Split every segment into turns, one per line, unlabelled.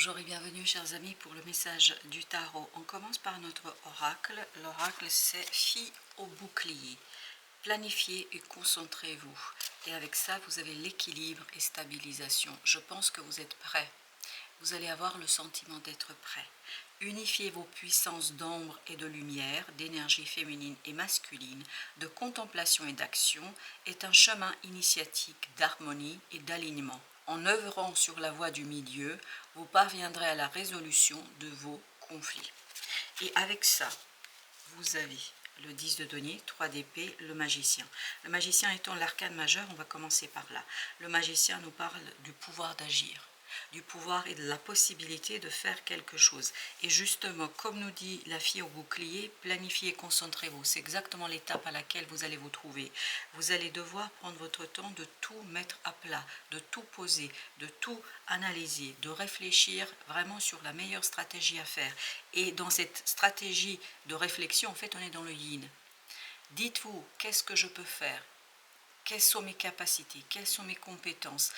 Bonjour et bienvenue chers amis pour le message du tarot. On commence par notre oracle. L'oracle c'est Fille au bouclier. Planifiez et concentrez-vous. Et avec ça vous avez l'équilibre et stabilisation. Je pense que vous êtes prêts. Vous allez avoir le sentiment d'être prêt. Unifiez vos puissances d'ombre et de lumière, d'énergie féminine et masculine, de contemplation et d'action est un chemin initiatique d'harmonie et d'alignement. En œuvrant sur la voie du milieu, vous parviendrez à la résolution de vos conflits. Et avec ça, vous avez le 10 de denier, 3 d'épée, le magicien. Le magicien étant l'arcane majeur, on va commencer par là. Le magicien nous parle du pouvoir d'agir, du pouvoir et de la possibilité de faire quelque chose. Et justement, comme nous dit la fille au bouclier, planifiez, concentrez-vous. C'est exactement l'étape à laquelle vous allez vous trouver. Vous allez devoir prendre votre temps de tout mettre à plat, de tout poser, de tout analyser, de réfléchir vraiment sur la meilleure stratégie à faire. Et dans cette stratégie de réflexion, en fait, on est dans le yin. Dites-vous, qu'est-ce que je peux faire ? Quelles sont mes capacités? Quelles sont mes compétences?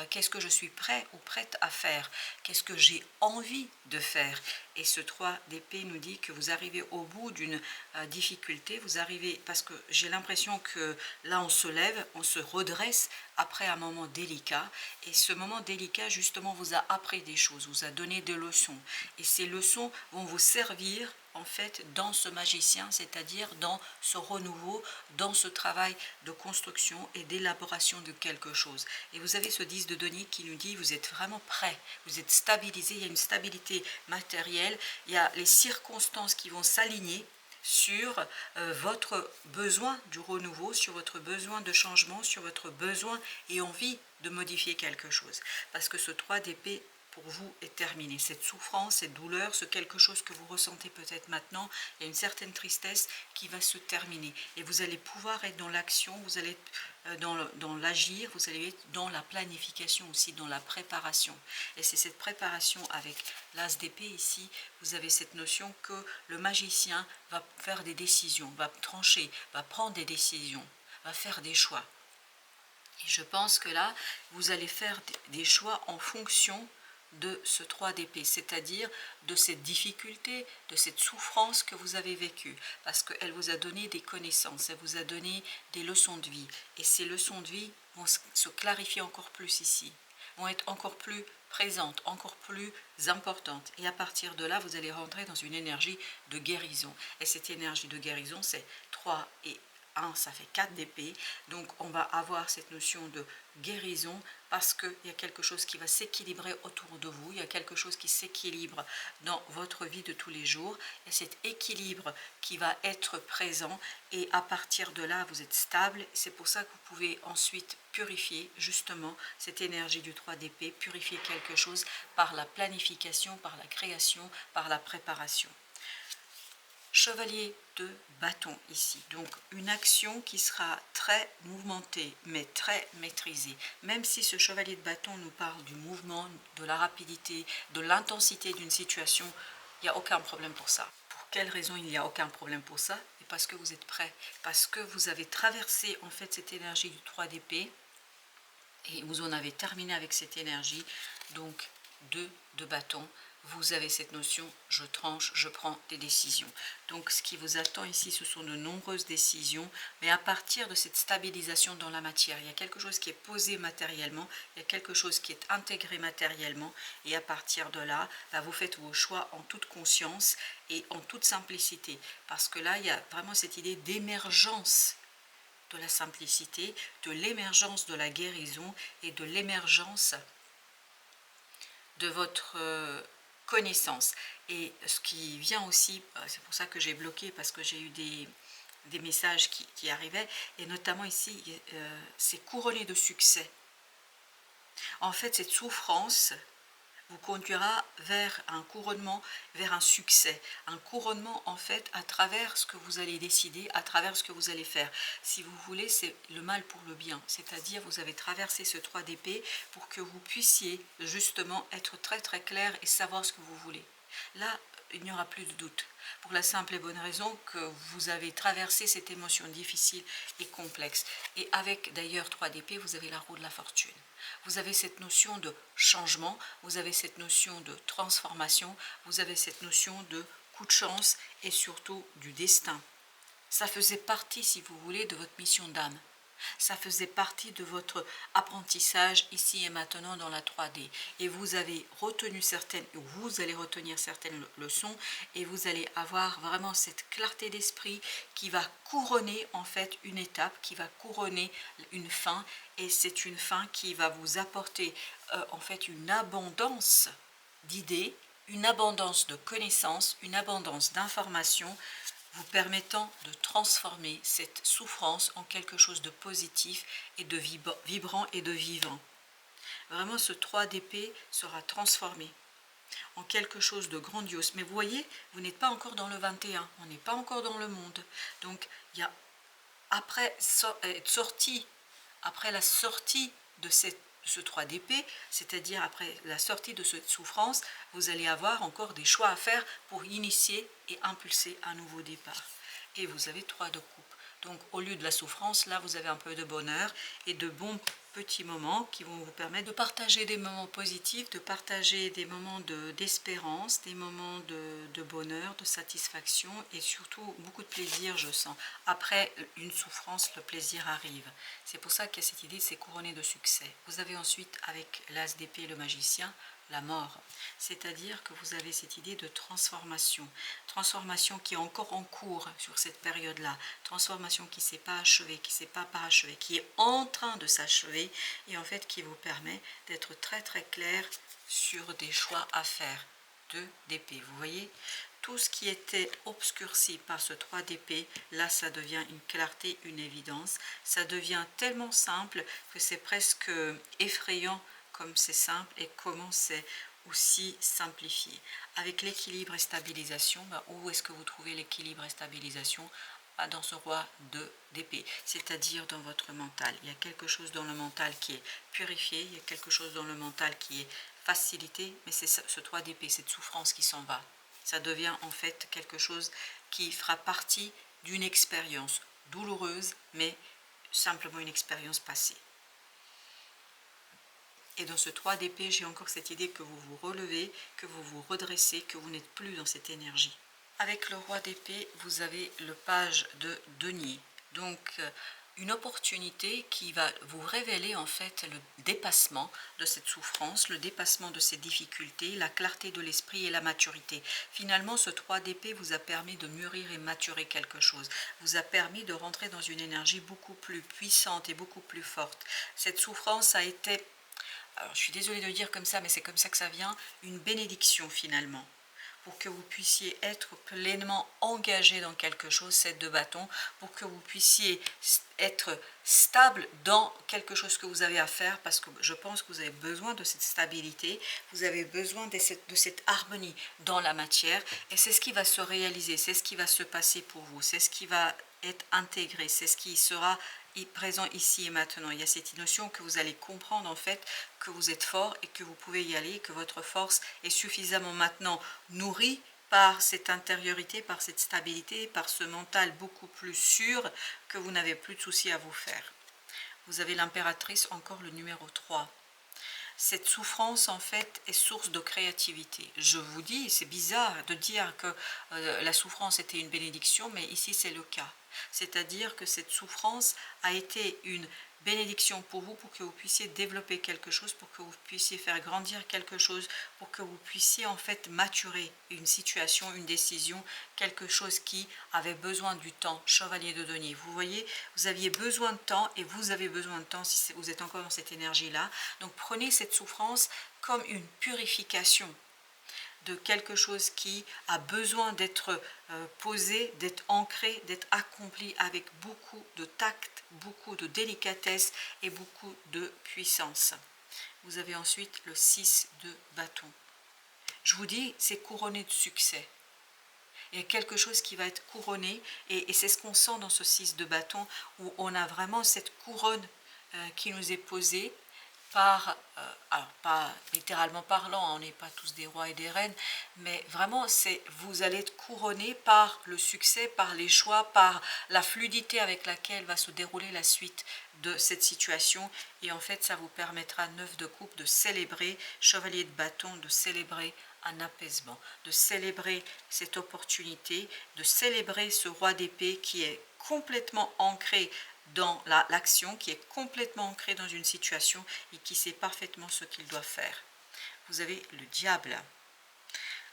Qu'est-ce que je suis prêt ou prête à faire? Qu'est-ce que j'ai envie de faire? Et ce 3 d'épée nous dit que vous arrivez au bout d'une difficulté. Vous arrivez, parce que j'ai l'impression que là on se lève, on se redresse après un moment délicat. Et ce moment délicat justement vous a appris des choses, vous a donné des leçons. Et ces leçons vont vous servir en fait dans ce magicien, c'est-à-dire dans ce renouveau, dans ce travail de construction et d'élaboration de quelque chose. Et vous avez ce 10 de denier qui nous dit vous êtes vraiment prêt, vous êtes stabilisé, il y a une stabilité matérielle, il y a les circonstances qui vont s'aligner sur votre besoin du renouveau, sur votre besoin de changement, sur votre besoin et envie de modifier quelque chose. Parce que ce 3 d'épée pour vous est terminé. Cette souffrance, cette douleur, ce quelque chose que vous ressentez peut-être maintenant, il y a une certaine tristesse qui va se terminer. Et vous allez pouvoir être dans l'action, vous allez être dans l'agir, vous allez être dans la planification aussi, dans la préparation. Et c'est cette préparation avec l'as d'épée ici, vous avez cette notion que le magicien va faire des décisions, va trancher, va prendre des décisions, va faire des choix. Et je pense que là, vous allez faire des choix en fonction de ce 3 d'épée, c'est-à-dire de cette difficulté, de cette souffrance que vous avez vécue, parce qu'elle vous a donné des connaissances, elle vous a donné des leçons de vie, et ces leçons de vie vont se clarifier encore plus ici, vont être encore plus présentes, encore plus importantes, et à partir de là, vous allez rentrer dans une énergie de guérison, et cette énergie de guérison, c'est 3 et 1, ça fait 4 d'épée, donc on va avoir cette notion de guérison parce qu'il y a quelque chose qui va s'équilibrer autour de vous, il y a quelque chose qui s'équilibre dans votre vie de tous les jours, et cet équilibre qui va être présent, et à partir de là vous êtes stable, c'est pour ça que vous pouvez ensuite purifier justement cette énergie du 3 d'épée, purifier quelque chose par la planification, par la création, par la préparation. Chevalier de bâton ici, donc une action qui sera très mouvementée mais très maîtrisée, même si ce chevalier de bâton nous parle du mouvement, de la rapidité, de l'intensité d'une situation, il n'y a aucun problème pour ça. Pour quelle raison il n'y a aucun problème pour ça? Et parce que vous êtes prêt, parce que vous avez traversé en fait cette énergie du 3 d'épée et vous en avez terminé avec cette énergie, donc 2 de bâton. Vous avez cette notion, je tranche, je prends des décisions. Donc ce qui vous attend ici, ce sont de nombreuses décisions, mais à partir de cette stabilisation dans la matière, il y a quelque chose qui est posé matériellement, il y a quelque chose qui est intégré matériellement, et à partir de là, vous faites vos choix en toute conscience et en toute simplicité, parce que là, il y a vraiment cette idée d'émergence de la simplicité, de l'émergence de la guérison et de l'émergence de votre connaissance. Et ce qui vient aussi, c'est pour ça que j'ai bloqué, parce que j'ai eu des messages qui arrivaient, et notamment ici, c'est couronné de succès. En fait, cette souffrance vous conduira vers un couronnement, vers un succès. Un couronnement, en fait, à travers ce que vous allez décider, à travers ce que vous allez faire. Si vous voulez, c'est le mal pour le bien. C'est-à-dire, vous avez traversé ce 3 d'épée pour que vous puissiez, justement, être très très clair et savoir ce que vous voulez. Là, il n'y aura plus de doute. Pour la simple et bonne raison que vous avez traversé cette émotion difficile et complexe. Et avec d'ailleurs 3 d'épée, vous avez la roue de la fortune. Vous avez cette notion de changement, vous avez cette notion de transformation, vous avez cette notion de coup de chance et surtout du destin. Ça faisait partie, si vous voulez, de votre mission d'âme. Ça faisait partie de votre apprentissage ici et maintenant dans la 3D. Et vous avez retenu certaines, ou vous allez retenir certaines leçons et vous allez avoir vraiment cette clarté d'esprit qui va couronner en fait une étape, qui va couronner une fin. Et c'est une fin qui va vous apporter en fait une abondance d'idées, une abondance de connaissances, une abondance d'informations, vous permettant de transformer cette souffrance en quelque chose de positif et de vibrant et de vivant. Vraiment, ce 3 d'épée sera transformé en quelque chose de grandiose. Mais vous voyez, vous n'êtes pas encore dans le 21, on n'est pas encore dans le monde. Donc, il y a, après la sortie de ce 3 d'épée, c'est-à-dire après la sortie de cette souffrance, vous allez avoir encore des choix à faire pour initier et impulser un nouveau départ. Et vous avez 3 de coupe. Donc au lieu de la souffrance, là vous avez un peu de bonheur et de bons petits moments qui vont vous permettre de partager des moments positifs, de partager des moments d'espérance, des moments de bonheur, de satisfaction et surtout beaucoup de plaisir, je sens. Après une souffrance, le plaisir arrive. C'est pour ça qu'il y a cette idée, c'est couronné de succès. Vous avez ensuite, avec l'as d'épée, le magicien, la mort. C'est-à-dire que vous avez cette idée de transformation. Transformation qui est encore en cours sur cette période-là. Transformation qui ne s'est pas achevée, qui ne s'est pas parachevée, qui est en train de s'achever et en fait qui vous permet d'être très très clair sur des choix à faire. 2 d'épée. Vous voyez, tout ce qui était obscurci par ce 3 d'épée, là ça devient une clarté, une évidence. Ça devient tellement simple que c'est presque effrayant comme c'est simple et comment c'est aussi simplifié. Avec l'équilibre et stabilisation, où est-ce que vous trouvez l'équilibre et stabilisation? Dans ce roi d'épée, c'est-à-dire dans votre mental. Il y a quelque chose dans le mental qui est purifié, il y a quelque chose dans le mental qui est facilité, mais c'est ce 3 d'épée, cette souffrance qui s'en va. Ça devient en fait quelque chose qui fera partie d'une expérience douloureuse, mais simplement une expérience passée. Et dans ce 3 d'épée, j'ai encore cette idée que vous vous relevez, que vous vous redressez, que vous n'êtes plus dans cette énergie. Avec le roi d'épée, vous avez le page de denier. Donc, une opportunité qui va vous révéler en fait le dépassement de cette souffrance, le dépassement de ces difficultés, la clarté de l'esprit et la maturité. Finalement, ce 3 d'épée vous a permis de mûrir et maturer quelque chose, vous a permis de rentrer dans une énergie beaucoup plus puissante et beaucoup plus forte. Cette souffrance a été, alors je suis désolée de le dire comme ça, mais c'est comme ça que ça vient, une bénédiction finalement, pour que vous puissiez être pleinement engagé dans quelque chose, 7 de bâton, pour que vous puissiez être stable dans quelque chose que vous avez à faire, parce que je pense que vous avez besoin de cette stabilité, vous avez besoin de cette harmonie dans la matière, et c'est ce qui va se réaliser, c'est ce qui va se passer pour vous, c'est ce qui va être intégré, c'est ce qui sera présent ici et maintenant. Il y a cette notion que vous allez comprendre en fait que vous êtes fort et que vous pouvez y aller, que votre force est suffisamment maintenant nourrie par cette intériorité, par cette stabilité, par ce mental beaucoup plus sûr que vous n'avez plus de soucis à vous faire. Vous avez l'impératrice, encore le numéro 3. Cette souffrance en fait est source de créativité. Je vous dis, c'est bizarre de dire que la souffrance était une bénédiction, mais ici c'est le cas. C'est-à-dire que cette souffrance a été une bénédiction pour vous, pour que vous puissiez développer quelque chose, pour que vous puissiez faire grandir quelque chose, pour que vous puissiez en fait maturer une situation, une décision, quelque chose qui avait besoin du temps. Chevalier de denier, vous voyez, vous aviez besoin de temps et vous avez besoin de temps si vous êtes encore dans cette énergie-là. Donc prenez cette souffrance comme une purification de quelque chose qui a besoin d'être posé, d'être ancré, d'être accompli avec beaucoup de tact, beaucoup de délicatesse et beaucoup de puissance. Vous avez ensuite le 6 de bâton. Je vous dis, c'est couronné de succès. Il y a quelque chose qui va être couronné et c'est ce qu'on sent dans ce 6 de bâton où on a vraiment cette couronne qui nous est posée par, alors pas littéralement parlant, on n'est pas tous des rois et des reines, mais vraiment vous allez être couronné par le succès, par les choix, par la fluidité avec laquelle va se dérouler la suite de cette situation. Et en fait, ça vous permettra, 9 de coupe, de célébrer, chevalier de bâton, de célébrer un apaisement, de célébrer cette opportunité, de célébrer ce roi d'épée qui est complètement ancré dans l'action, qui est complètement ancré dans une situation et qui sait parfaitement ce qu'il doit faire. Vous avez le diable,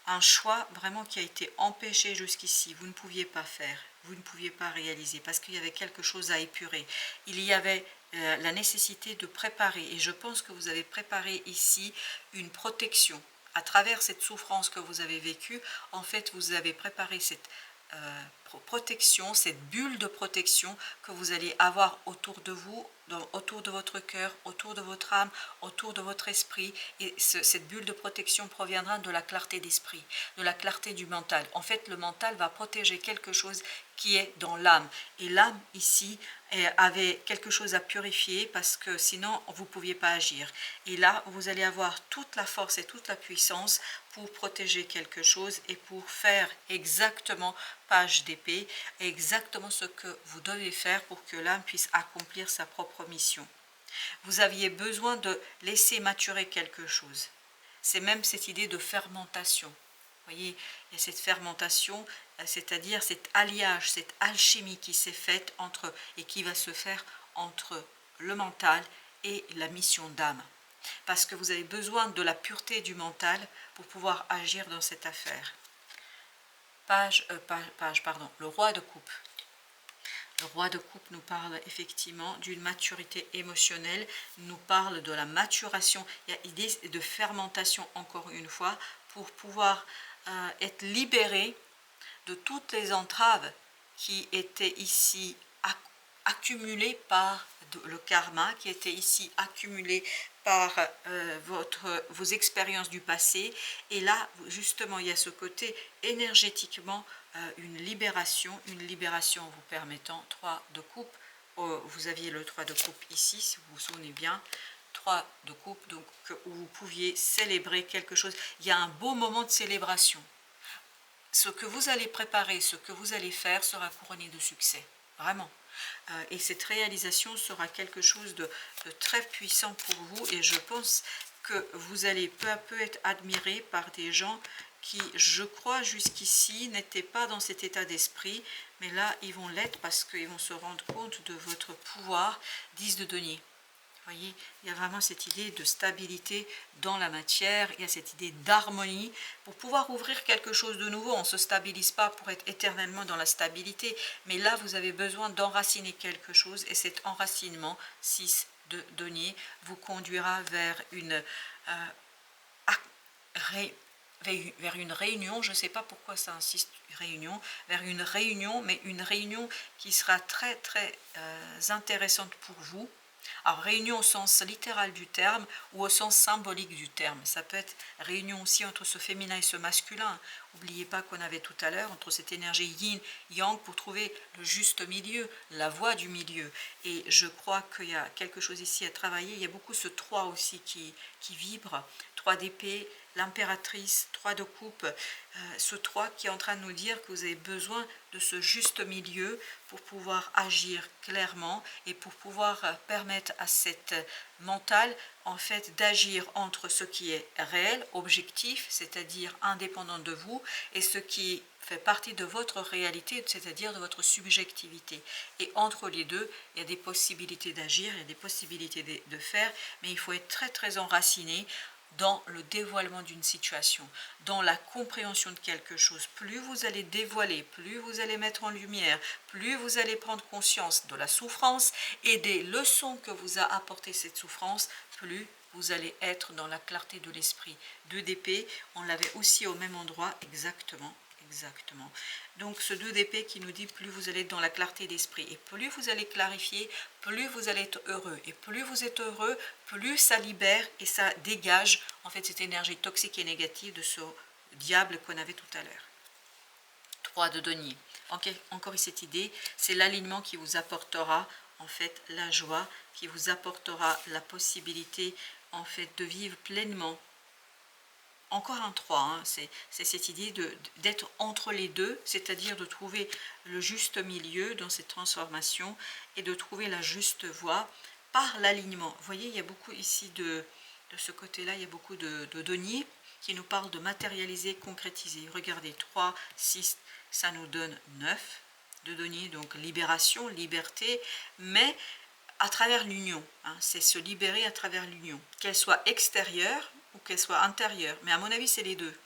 un choix vraiment qui a été empêché jusqu'ici, vous ne pouviez pas faire, vous ne pouviez pas réaliser parce qu'il y avait quelque chose à épurer, il y avait la nécessité de préparer, et je pense que vous avez préparé ici une protection à travers cette souffrance que vous avez vécue. En fait, vous avez préparé cette protection, cette bulle de protection que vous allez avoir autour de vous, autour de votre cœur, autour de votre âme, autour de votre esprit. Et cette bulle de protection proviendra de la clarté d'esprit, de la clarté du mental. En fait, le mental va protéger quelque chose qui est dans l'âme. Et l'âme, ici, avait quelque chose à purifier parce que sinon, vous ne pouviez pas agir. Et là, vous allez avoir toute la force et toute la puissance pour protéger quelque chose et pour faire exactement, page d'épée, exactement ce que vous devez faire pour que l'âme puisse accomplir sa propre mission. Vous aviez besoin de laisser maturer quelque chose. C'est même cette idée de fermentation. Vous voyez, il y a cette fermentation, c'est-à-dire cet alliage, cette alchimie qui s'est faite entre, et qui va se faire entre le mental et la mission d'âme. Parce que vous avez besoin de la pureté du mental pour pouvoir agir dans cette affaire. Le roi de coupe. Le roi de coupe nous parle effectivement d'une maturité émotionnelle, nous parle de la maturation. Il y a idée de fermentation encore une fois pour pouvoir être libéré de toutes les entraves qui étaient ici accumulées par le karma, qui étaient ici accumulées par vos expériences du passé. Et là, justement, il y a ce côté énergétiquement une libération vous permettant 3 de coupe. Vous aviez le 3 de coupe ici, si vous vous souvenez bien. 3 de coupe, donc où vous pouviez célébrer quelque chose. Il y a un beau moment de célébration. Ce que vous allez préparer, ce que vous allez faire sera couronné de succès, vraiment. Et cette réalisation sera quelque chose de très puissant pour vous, et je pense que vous allez peu à peu être admiré par des gens qui, je crois, jusqu'ici n'étaient pas dans cet état d'esprit, mais là, ils vont l'être parce qu'ils vont se rendre compte de votre pouvoir. 10 de denier. Vous voyez, il y a vraiment cette idée de stabilité dans la matière, il y a cette idée d'harmonie. Pour pouvoir ouvrir quelque chose de nouveau, on ne se stabilise pas pour être éternellement dans la stabilité, mais là, vous avez besoin d'enraciner quelque chose, et cet enracinement, 6 de denier, vous conduira vers une réunion, je ne sais pas pourquoi ça insiste réunion, vers une réunion, mais une réunion qui sera très très intéressante pour vous. Alors, réunion au sens littéral du terme ou au sens symbolique du terme. Ça peut être réunion aussi entre ce féminin et ce masculin. N'oubliez pas qu'on avait tout à l'heure entre cette énergie yin, yang, pour trouver le juste milieu, la voie du milieu. Et je crois qu'il y a quelque chose ici à travailler. Il y a beaucoup ce 3 aussi qui vibre. 3 d'épée, l'impératrice, 3 de coupe, ce 3 qui est en train de nous dire que vous avez besoin de ce juste milieu pour pouvoir agir clairement et pour pouvoir permettre à cette mentale en fait d'agir entre ce qui est réel, objectif, c'est-à-dire indépendant de vous, et ce qui fait partie de votre réalité, c'est-à-dire de votre subjectivité. Et entre les deux, il y a des possibilités d'agir, il y a des possibilités de faire, mais il faut être très très enraciné dans le dévoilement d'une situation, dans la compréhension de quelque chose. Plus vous allez dévoiler, plus vous allez mettre en lumière, plus vous allez prendre conscience de la souffrance et des leçons que vous a apporté cette souffrance, plus vous allez être dans la clarté de l'esprit. 2 d'épée, on l'avait aussi au même endroit, exactement. Exactement. Donc ce 2 d'épée qui nous dit plus vous allez être dans la clarté d'esprit, et plus vous allez clarifier, plus vous allez être heureux. Et plus vous êtes heureux, plus ça libère et ça dégage en fait cette énergie toxique et négative de ce diable qu'on avait tout à l'heure. 3 de denier. Okay. Encore cette idée, c'est l'alignement qui vous apportera en fait la joie, qui vous apportera la possibilité en fait de vivre pleinement. Encore un 3, hein, c'est cette idée d'être entre les deux, c'est-à-dire de trouver le juste milieu dans cette transformation et de trouver la juste voie par l'alignement. Vous voyez, il y a beaucoup ici de ce côté-là, il y a beaucoup de deniers qui nous parlent de matérialiser, concrétiser. Regardez, 3, 6, ça nous donne 9 de deniers, donc libération, liberté, mais à travers l'union, hein, c'est se libérer à travers l'union, qu'elle soit extérieure ou qu'elle soit intérieure, mais à mon avis c'est les deux.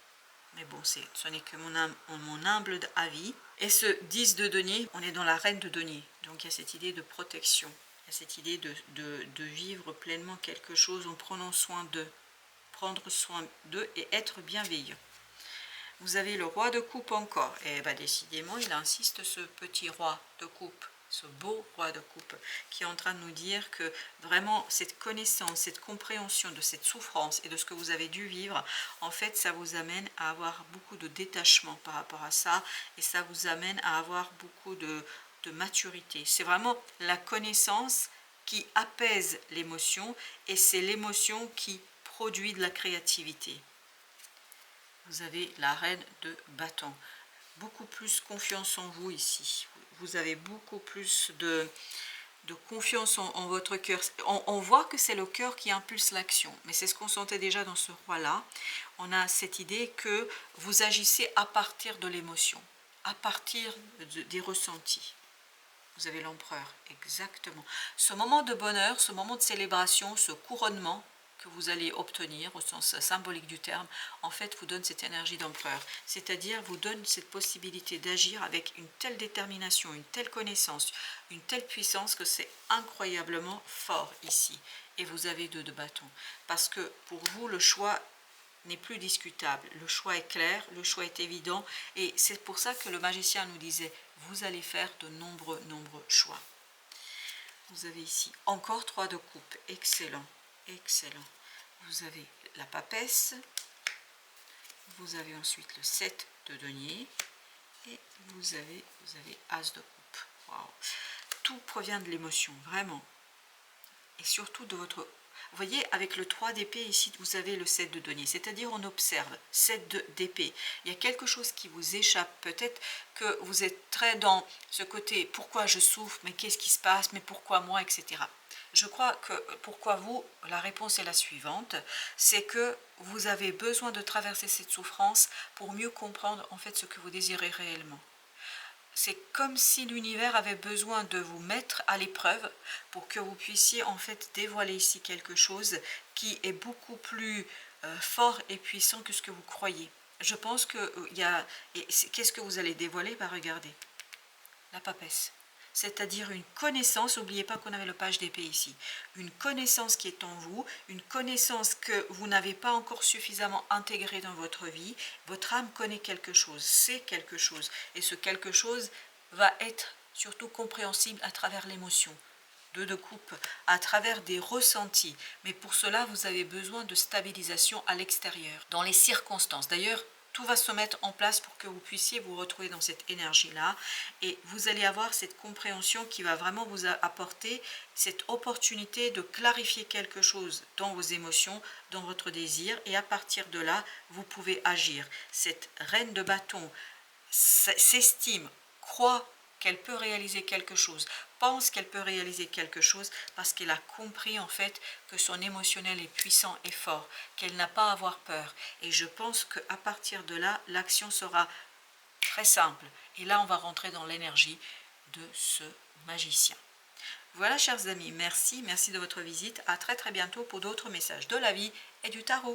Mais bon, ce n'est que mon humble avis. Et ce 10 de denier, on est dans la reine de denier, donc il y a cette idée de protection, il y a cette idée de vivre pleinement quelque chose en prenant soin d'eux, prendre soin d'eux et être bienveillant. Vous avez le roi de coupe encore, et ben décidément il insiste, ce petit roi de coupe, ce beau roi de coupe, qui est en train de nous dire que vraiment cette connaissance, cette compréhension de cette souffrance et de ce que vous avez dû vivre, en fait ça vous amène à avoir beaucoup de détachement par rapport à ça, et ça vous amène à avoir beaucoup de maturité. C'est vraiment la connaissance qui apaise l'émotion, et c'est l'émotion qui produit de la créativité. Vous avez la reine de bâton. Beaucoup plus confiance en vous ici. Vous avez beaucoup plus de confiance en votre cœur. On voit que c'est le cœur qui impulse l'action. Mais c'est ce qu'on sentait déjà dans ce roi-là. On a cette idée que vous agissez à partir de l'émotion, à partir des ressentis. Vous avez l'empereur, exactement. Ce moment de bonheur, ce moment de célébration, ce couronnement que vous allez obtenir au sens symbolique du terme, en fait vous donne cette énergie d'empereur, c'est-à-dire vous donne cette possibilité d'agir avec une telle détermination, une telle connaissance, une telle puissance que c'est incroyablement fort ici. Et vous avez 2 de bâton, parce que pour vous le choix n'est plus discutable, le choix est clair, le choix est évident, et c'est pour ça que le magicien nous disait, vous allez faire de nombreux choix. Vous avez ici encore 3 de coupe, excellent. Excellent. Vous avez la papesse, vous avez ensuite le 7 de denier et vous avez as de coupe. Wow. Tout provient de l'émotion, vraiment. Et surtout de votre... Vous voyez, avec le 3 d'épée, ici, vous avez le 7 de denier. C'est-à-dire, on observe 7 d'épée. Il y a quelque chose qui vous échappe. Peut-être que vous êtes très dans ce côté, pourquoi je souffre, mais qu'est-ce qui se passe, mais pourquoi moi, etc. Je crois que pourquoi vous, la réponse est la suivante, c'est que vous avez besoin de traverser cette souffrance pour mieux comprendre en fait ce que vous désirez réellement. C'est comme si l'univers avait besoin de vous mettre à l'épreuve pour que vous puissiez en fait dévoiler ici quelque chose qui est beaucoup plus fort et puissant que ce que vous croyez. Je pense que qu'est-ce que vous allez dévoiler? Bah regardez, la papesse. C'est-à-dire une connaissance, n'oubliez pas qu'on avait le page d'épée ici, une connaissance qui est en vous, une connaissance que vous n'avez pas encore suffisamment intégrée dans votre vie. Votre âme connaît quelque chose, sait quelque chose, et ce quelque chose va être surtout compréhensible à travers l'émotion. 2 de coupe, à travers des ressentis, mais pour cela vous avez besoin de stabilisation à l'extérieur, dans les circonstances. D'ailleurs, tout va se mettre en place pour que vous puissiez vous retrouver dans cette énergie-là, et vous allez avoir cette compréhension qui va vraiment vous apporter cette opportunité de clarifier quelque chose dans vos émotions, dans votre désir, et à partir de là, vous pouvez agir. Cette reine de bâton s'estime, croit qu'elle peut réaliser quelque chose, pense qu'elle peut réaliser quelque chose parce qu'elle a compris en fait que son émotionnel est puissant et fort, qu'elle n'a pas à avoir peur. Et je pense qu'à partir de là, l'action sera très simple. Et là, on va rentrer dans l'énergie de ce magicien. Voilà, chers amis, merci de votre visite. À très bientôt pour d'autres messages de la vie et du tarot.